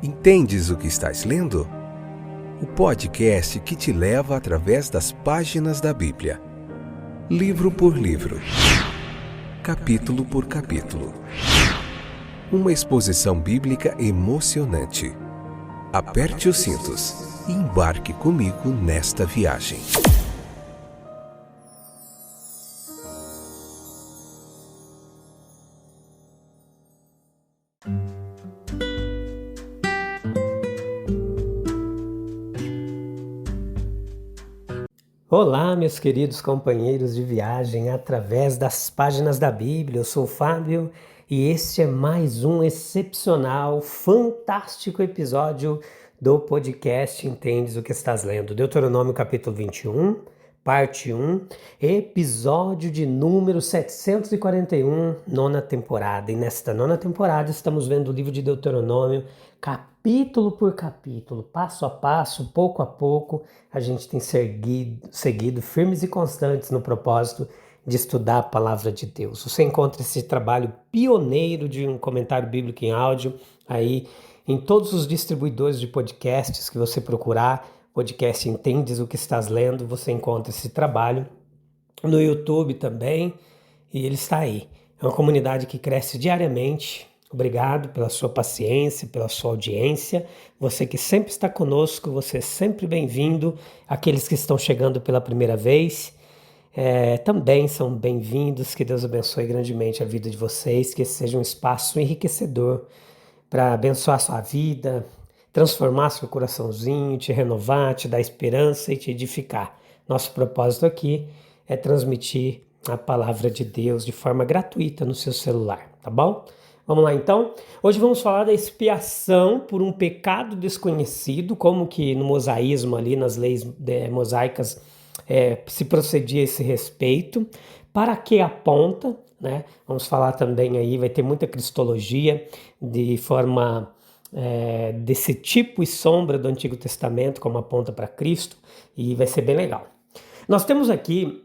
Entendes o que estás lendo? O podcast que te leva através das páginas da Bíblia, livro por livro, capítulo por capítulo. Uma exposição bíblica emocionante. Aperte os cintos e embarque comigo nesta viagem. Olá, meus queridos companheiros de viagem através das páginas da Bíblia. Eu sou o Fábio e este é mais um excepcional, fantástico episódio do podcast Entendes o que estás lendo. Deuteronômio capítulo 21, parte 1, episódio de número 741, nona temporada. E nesta nona temporada estamos vendo o livro de Deuteronômio, capítulo por capítulo, passo a passo, pouco a pouco, a gente tem seguido firmes e constantes no propósito de estudar a palavra de Deus. Você encontra esse trabalho pioneiro de um comentário bíblico em áudio aí em todos os distribuidores de podcasts que você procurar, podcast Entendes o que estás lendo, você encontra esse trabalho no YouTube também e ele está aí. É uma comunidade que cresce diariamente. Obrigado pela sua paciência, pela sua audiência. Você que sempre está conosco, você é sempre bem-vindo. Aqueles que estão chegando pela primeira vez também são bem-vindos. Que Deus abençoe grandemente a vida de vocês, que esse seja um espaço enriquecedor para abençoar a sua vida, transformar seu coraçãozinho, te renovar, te dar esperança e te edificar. Nosso propósito aqui é transmitir a palavra de Deus de forma gratuita no seu celular, tá bom? Vamos lá então? Hoje vamos falar da expiação por um pecado desconhecido, como que no mosaísmo ali, nas leis mosaicas, se procedia a esse respeito, para que aponta, né? Vamos falar também aí, vai ter muita cristologia de forma desse tipo e sombra do Antigo Testamento, como aponta para Cristo, e vai ser bem legal. Nós temos aqui,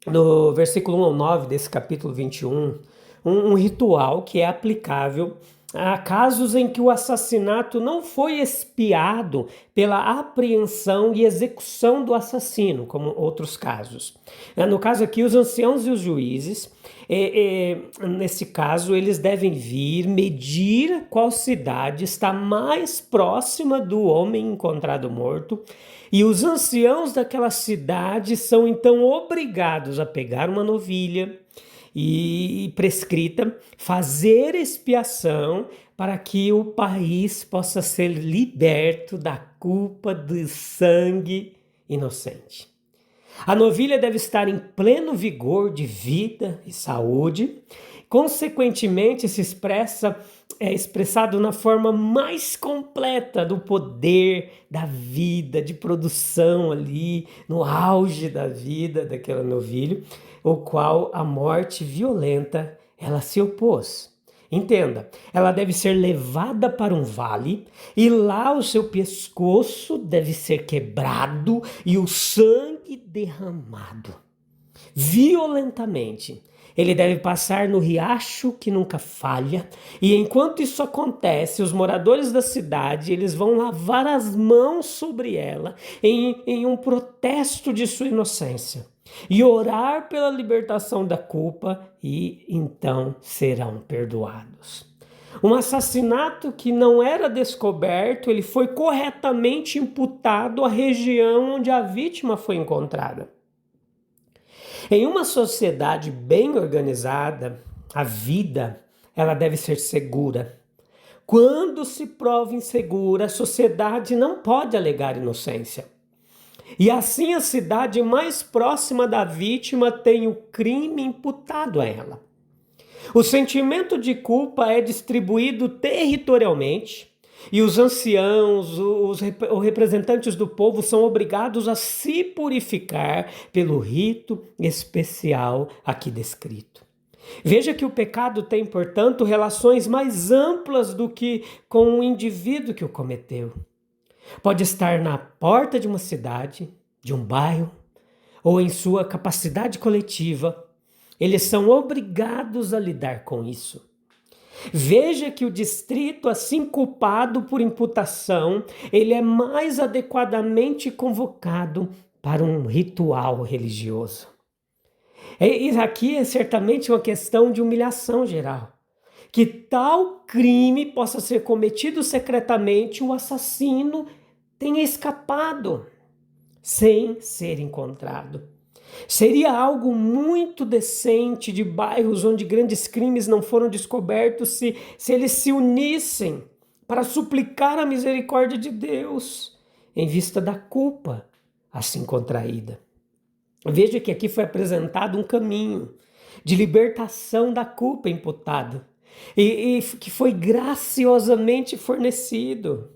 no versículo 1 ao 9 desse capítulo 21, um ritual que é aplicável a casos em que o assassinato não foi expiado pela apreensão e execução do assassino, como outros casos. No caso aqui, os anciãos e os juízes, nesse caso, eles devem vir medir qual cidade está mais próxima do homem encontrado morto, e os anciãos daquela cidade são então obrigados a pegar uma novilha e prescrita, fazer expiação para que o país possa ser liberto da culpa do sangue inocente. A novilha deve estar em pleno vigor de vida e saúde, consequentemente é expressado na forma mais completa do poder da vida, de produção ali, no auge da vida daquela novilha, o qual a morte violenta ela se opôs. Entenda, ela deve ser levada para um vale e lá o seu pescoço deve ser quebrado e o sangue derramado violentamente. Ele deve passar no riacho que nunca falha, e enquanto isso acontece, os moradores da cidade eles vão lavar as mãos sobre ela em um protesto de sua inocência e orar pela libertação da culpa, e então serão perdoados. Um assassinato que não era descoberto, ele foi corretamente imputado à região onde a vítima foi encontrada. Em uma sociedade bem organizada, a vida ela deve ser segura. Quando se prova insegura, a sociedade não pode alegar inocência. E assim a cidade mais próxima da vítima tem o crime imputado a ela. O sentimento de culpa é distribuído territorialmente e os anciãos, os representantes do povo são obrigados a se purificar pelo rito especial aqui descrito. Veja que o pecado tem, portanto, relações mais amplas do que com o indivíduo que o cometeu. Pode estar na porta de uma cidade, de um bairro, ou em sua capacidade coletiva. Eles são obrigados a lidar com isso. Veja que o distrito, assim culpado por imputação, ele é mais adequadamente convocado para um ritual religioso. E aqui é certamente uma questão de humilhação geral. Que tal crime possa ser cometido secretamente, o assassino tenha escapado sem ser encontrado. Seria algo muito decente de bairros onde grandes crimes não foram descobertos se eles se unissem para suplicar a misericórdia de Deus em vista da culpa assim contraída. Veja que aqui foi apresentado um caminho de libertação da culpa imputada e que foi graciosamente fornecido.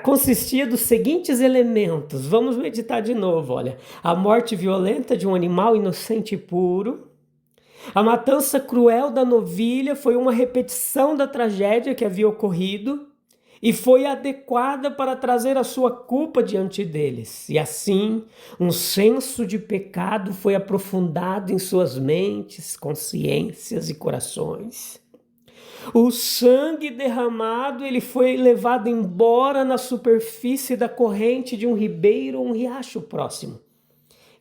Consistia dos seguintes elementos. Vamos meditar de novo, olha. A morte violenta de um animal inocente e puro. A matança cruel da novilha foi uma repetição da tragédia que havia ocorrido e foi adequada para trazer a sua culpa diante deles. E assim, um senso de pecado foi aprofundado em suas mentes, consciências e corações. O sangue derramado, ele foi levado embora na superfície da corrente de um ribeiro ou um riacho próximo.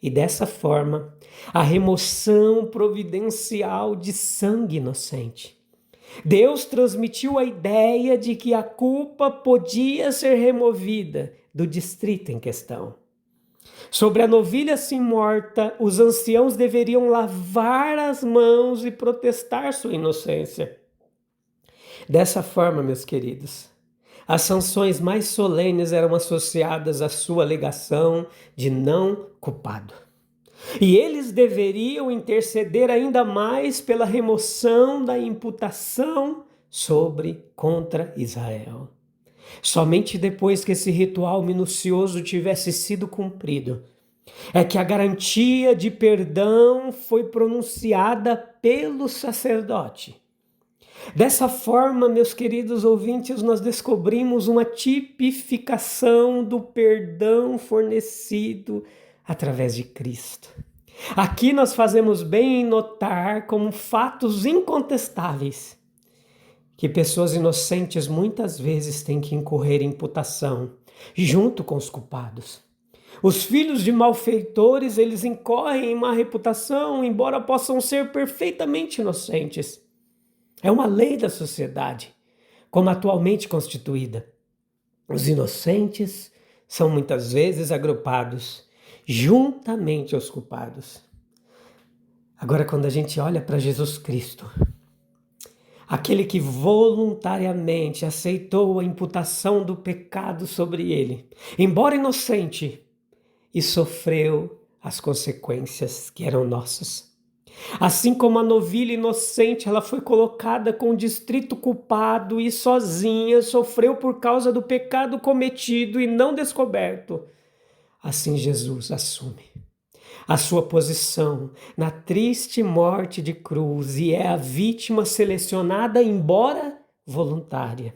E dessa forma, a remoção providencial de sangue inocente. Deus transmitiu a ideia de que a culpa podia ser removida do distrito em questão. Sobre a novilha assim morta, os anciãos deveriam lavar as mãos e protestar sua inocência. Dessa forma, meus queridos, as sanções mais solenes eram associadas à sua alegação de não culpado. E eles deveriam interceder ainda mais pela remoção da imputação contra Israel. Somente depois que esse ritual minucioso tivesse sido cumprido, é que a garantia de perdão foi pronunciada pelo sacerdote. Dessa forma, meus queridos ouvintes, nós descobrimos uma tipificação do perdão fornecido através de Cristo. Aqui nós fazemos bem em notar como fatos incontestáveis que pessoas inocentes muitas vezes têm que incorrer em imputação junto com os culpados. Os filhos de malfeitores, eles incorrem em má reputação, embora possam ser perfeitamente inocentes. É uma lei da sociedade, como atualmente constituída. Os inocentes são muitas vezes agrupados juntamente aos culpados. Agora, quando a gente olha para Jesus Cristo, aquele que voluntariamente aceitou a imputação do pecado sobre ele, embora inocente, e sofreu as consequências que eram nossas. Assim como a novilha inocente, ela foi colocada com o distrito culpado e sozinha sofreu por causa do pecado cometido e não descoberto. Assim Jesus assume a sua posição na triste morte de cruz e é a vítima selecionada, embora voluntária.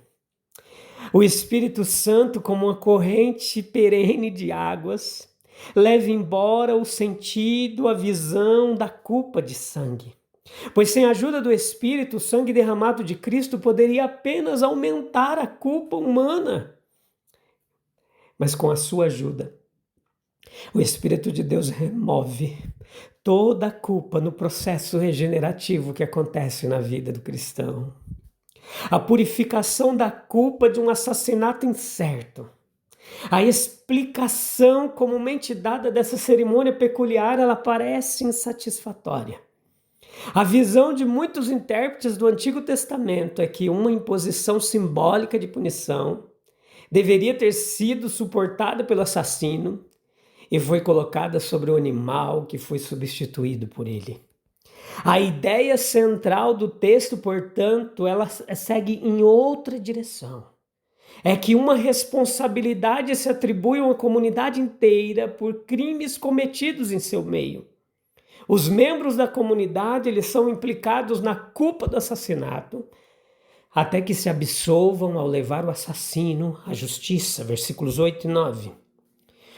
O Espírito Santo, como uma corrente perene de águas, leva embora o sentido, a visão da culpa de sangue. Pois sem a ajuda do Espírito, o sangue derramado de Cristo poderia apenas aumentar a culpa humana. Mas com a sua ajuda, o Espírito de Deus remove toda a culpa no processo regenerativo que acontece na vida do cristão. A purificação da culpa de um assassinato incerto. A explicação comumente dada dessa cerimônia peculiar, ela parece insatisfatória. A visão de muitos intérpretes do Antigo Testamento é que uma imposição simbólica de punição deveria ter sido suportada pelo assassino e foi colocada sobre o animal que foi substituído por ele. A ideia central do texto, portanto, ela segue em outra direção. É que uma responsabilidade se atribui a uma comunidade inteira por crimes cometidos em seu meio. Os membros da comunidade, eles são implicados na culpa do assassinato, até que se absolvam ao levar o assassino à justiça, versículos 8 e 9.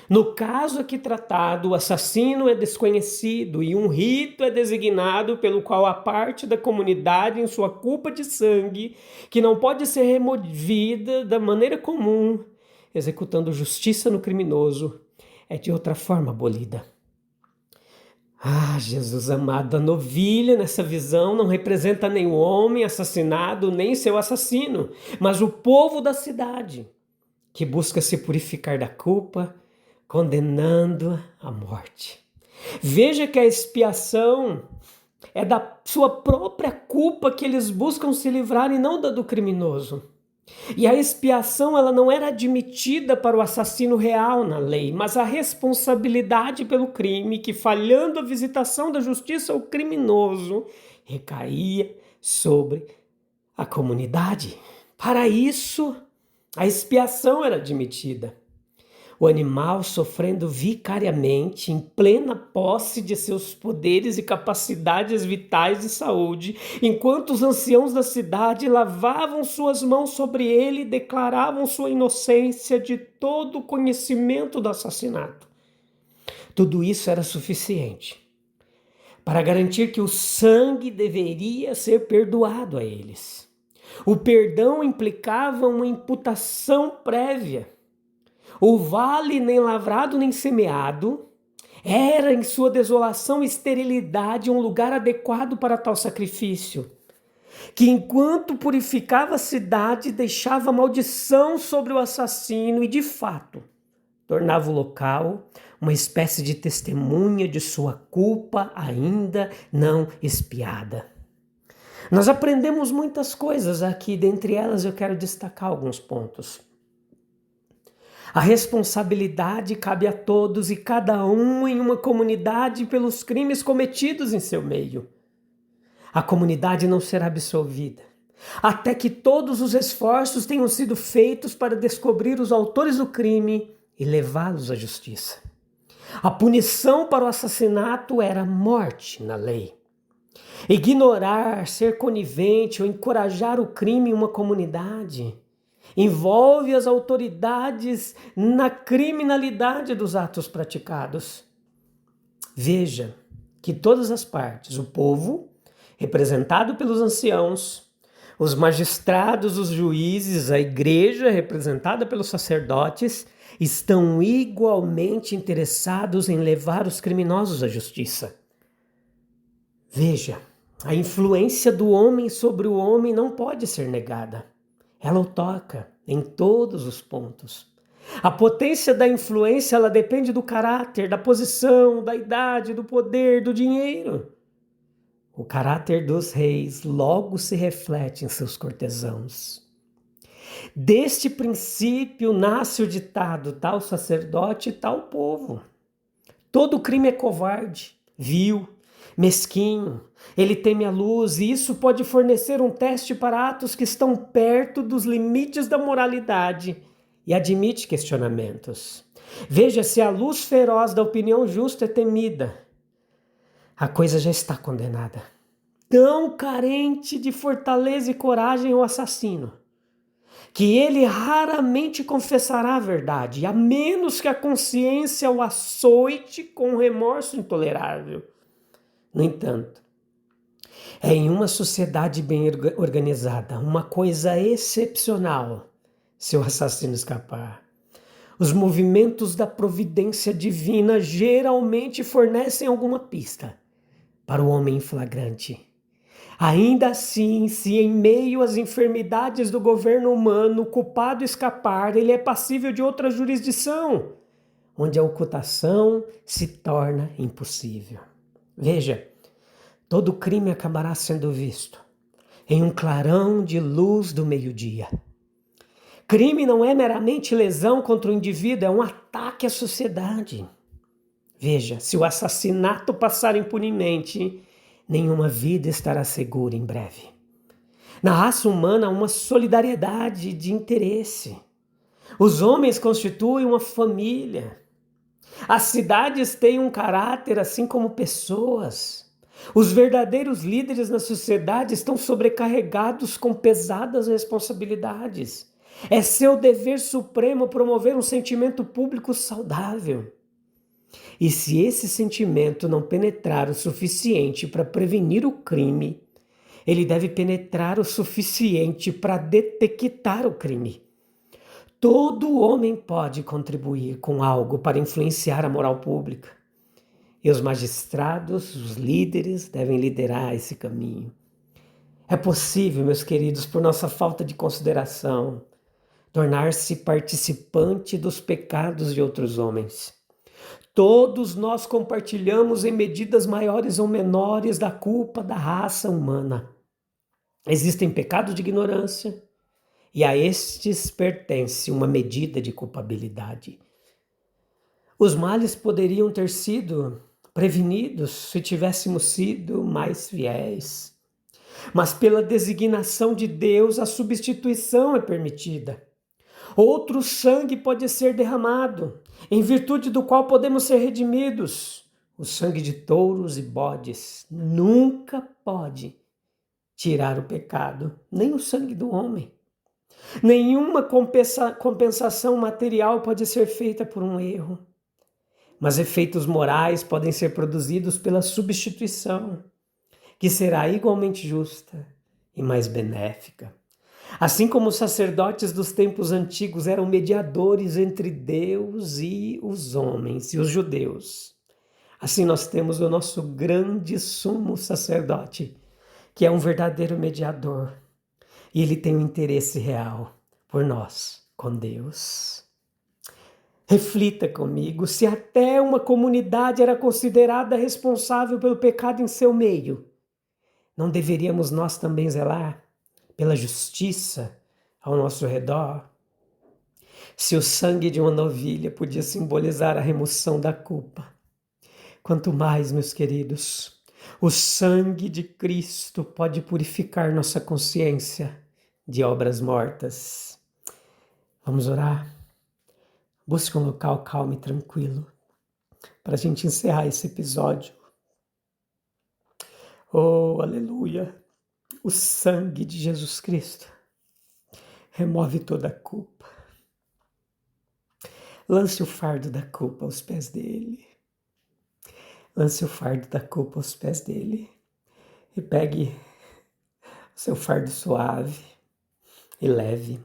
No caso aqui tratado, o assassino é desconhecido e um rito é designado pelo qual a parte da comunidade em sua culpa de sangue, que não pode ser removida da maneira comum, executando justiça no criminoso, é de outra forma abolida. Ah, Jesus amado, a novilha nessa visão não representa nem o homem assassinado, nem seu assassino, mas o povo da cidade, que busca se purificar da culpa, condenando à morte. Veja que a expiação é da sua própria culpa que eles buscam se livrar e não da do criminoso. E a expiação ela não era admitida para o assassino real na lei, mas a responsabilidade pelo crime que, falhando a visitação da justiça ao criminoso, recaía sobre a comunidade. Para isso, a expiação era admitida. O animal sofrendo vicariamente, em plena posse de seus poderes e capacidades vitais de saúde, enquanto os anciãos da cidade lavavam suas mãos sobre ele e declaravam sua inocência de todo o conhecimento do assassinato. Tudo isso era suficiente para garantir que o sangue deveria ser perdoado a eles. O perdão implicava uma imputação prévia. O vale nem lavrado nem semeado era em sua desolação e esterilidade um lugar adequado para tal sacrifício, que enquanto purificava a cidade deixava maldição sobre o assassino e de fato tornava o local uma espécie de testemunha de sua culpa ainda não expiada. Nós aprendemos muitas coisas aqui, dentre elas eu quero destacar alguns pontos. A responsabilidade cabe a todos e cada um em uma comunidade pelos crimes cometidos em seu meio. A comunidade não será absolvida, até que todos os esforços tenham sido feitos para descobrir os autores do crime e levá-los à justiça. A punição para o assassinato era morte na lei. Ignorar, ser conivente ou encorajar o crime em uma comunidade envolve as autoridades na criminalidade dos atos praticados. Veja que todas as partes, o povo, representado pelos anciãos, os magistrados, os juízes, a igreja, representada pelos sacerdotes, estão igualmente interessados em levar os criminosos à justiça. Veja, a influência do homem sobre o homem não pode ser negada. Ela o toca em todos os pontos. A potência da influência, ela depende do caráter, da posição, da idade, do poder, do dinheiro. O caráter dos reis logo se reflete em seus cortesãos. Deste princípio nasce o ditado, tal sacerdote, tal povo. Todo crime é covarde, vil, mesquinho, ele teme a luz e isso pode fornecer um teste para atos que estão perto dos limites da moralidade e admite questionamentos. Veja, se a luz feroz da opinião justa é temida, a coisa já está condenada. Tão carente de fortaleza e coragem o assassino, que ele raramente confessará a verdade, a menos que a consciência o açoite com um remorso intolerável. No entanto, é em uma sociedade bem organizada, uma coisa excepcional, se o assassino escapar. Os movimentos da providência divina geralmente fornecem alguma pista para o homem em flagrante. Ainda assim, se em meio às enfermidades do governo humano o culpado escapar, ele é passível de outra jurisdição, onde a ocultação se torna impossível. Veja, todo crime acabará sendo visto em um clarão de luz do meio-dia. Crime não é meramente lesão contra o indivíduo, é um ataque à sociedade. Veja, se o assassinato passar impunemente, nenhuma vida estará segura em breve. Na raça humana há uma solidariedade de interesse. Os homens constituem uma família. As cidades têm um caráter assim como pessoas. Os verdadeiros líderes na sociedade estão sobrecarregados com pesadas responsabilidades. É seu dever supremo promover um sentimento público saudável. E se esse sentimento não penetrar o suficiente para prevenir o crime, ele deve penetrar o suficiente para detectar o crime. Todo homem pode contribuir com algo para influenciar a moral pública. E os magistrados, os líderes, devem liderar esse caminho. É possível, meus queridos, por nossa falta de consideração, tornar-se participante dos pecados de outros homens. Todos nós compartilhamos em medidas maiores ou menores da culpa da raça humana. Existem pecados de ignorância e a estes pertence uma medida de culpabilidade. Os males poderiam ter sido prevenidos se tivéssemos sido mais fiéis. Mas pela designação de Deus, a substituição é permitida. Outro sangue pode ser derramado, em virtude do qual podemos ser redimidos. O sangue de touros e bodes nunca pode tirar o pecado, nem o sangue do homem. Nenhuma compensação material pode ser feita por um erro, mas efeitos morais podem ser produzidos pela substituição, que será igualmente justa e mais benéfica. Assim como os sacerdotes dos tempos antigos eram mediadores entre Deus e os homens e os judeus, assim nós temos o nosso grande sumo sacerdote, que é um verdadeiro mediador, e ele tem um interesse real por nós com Deus. Reflita comigo, se até uma comunidade era considerada responsável pelo pecado em seu meio, não deveríamos nós também zelar pela justiça ao nosso redor? Se o sangue de uma novilha podia simbolizar a remoção da culpa, quanto mais, meus queridos, o sangue de Cristo pode purificar nossa consciência de obras mortas. Vamos orar? Busque um local calmo e tranquilo para a gente encerrar esse episódio. Oh, aleluia! O sangue de Jesus Cristo remove toda a culpa. Lance o fardo da culpa aos pés dele. Lance o fardo da culpa aos pés dele. E pegue o seu fardo suave e leve.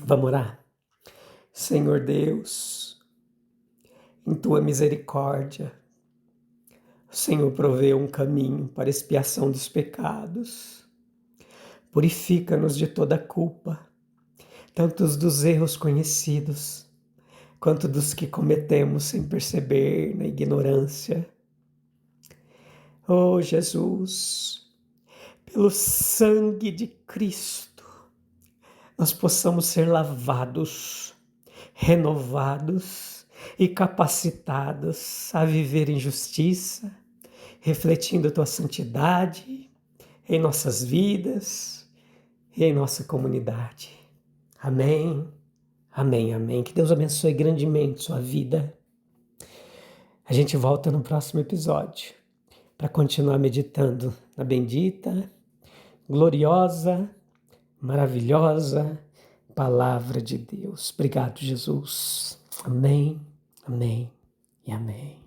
Vamos orar? Senhor Deus, em tua misericórdia, o Senhor proveu um caminho para expiação dos pecados. Purifica-nos de toda culpa, tanto dos erros conhecidos, quanto dos que cometemos sem perceber, na ignorância. Oh Jesus, pelo sangue de Cristo, nós possamos ser lavados, renovados e capacitados a viver em justiça, refletindo tua santidade em nossas vidas e em nossa comunidade. Amém, amém, amém. Que Deus abençoe grandemente sua vida. A gente volta no próximo episódio para continuar meditando na bendita, gloriosa, maravilhosa palavra de Deus. Obrigado, Jesus. Amém, amém e amém.